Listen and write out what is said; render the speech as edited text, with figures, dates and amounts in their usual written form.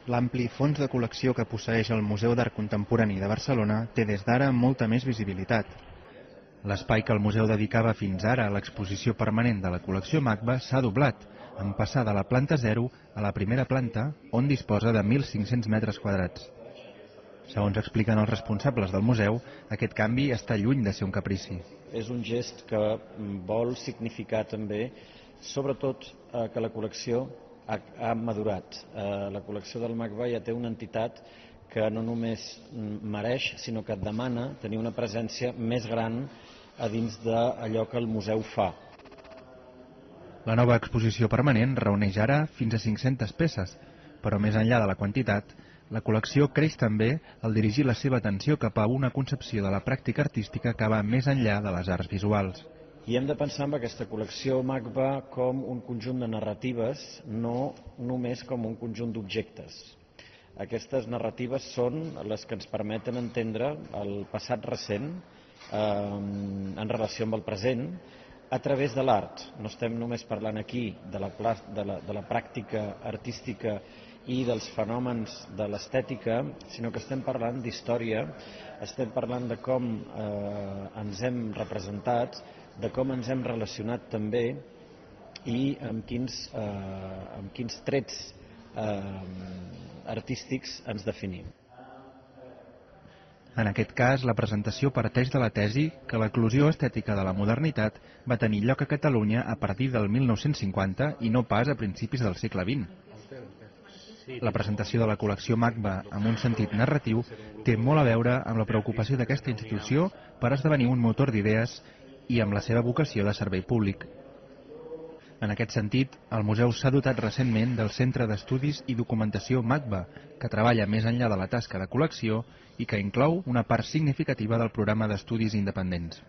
L'ampli fons de col·lecció que posseeix el Museu d'Art Contemporani de Barcelona té des d'ara molta més visibilitat. L'espai que el museu dedicava fins ara a l'exposició permanent de la col·lecció MACBA s'ha doblat, en passar de la planta 0 a la primera planta, on disposa de 1.500 metres quadrats. Segons expliquen els responsables del museu, aquest canvi està lluny de ser un caprici. És un gest que vol significar també, sobretot, que la col·lecció ha madurat. La col·lecció del MACBA ja té una entitat que no només mereix, sinó que demana tenir una presència més gran a dins d'allò que el museu fa. La nova exposició permanent reuneix ara fins a 500 peces, però més enllà de la quantitat, la col·lecció creix també al dirigir la seva atenció cap a una concepció de la pràctica artística que va més enllà de les arts visuals. I hem de pensar en aquesta col·lecció MACBA com un conjunt de narratives, no només com un conjunt d'objectes. Aquestes narratives són les que ens permeten entendre el passat recent en relació amb el present a través de l'art. No estem només parlant aquí de la pràctica artística i dels fenòmens de l'estètica, sinó que estem parlant d'història, estem parlant de com ens hem representat, de com ens hem relacionat també i amb quins trets artístics ens definim. En aquest cas, la presentació parteix de la tesi que l'eclosió estètica de la modernitat va tenir lloc a Catalunya a partir del 1950 i no pas a principis del segle XX. La presentació de la col·lecció MACBA amb un sentit narratiu té molt a veure amb la preocupació d'aquesta institució per esdevenir un motor d'idees i amb la seva vocació de servei públic. En aquest sentit, el museu s'ha dotat recentment del Centre d'Estudis i Documentació MACBA, que treballa més enllà de la tasca de col·lecció i que inclou una part significativa del programa d'estudis independents.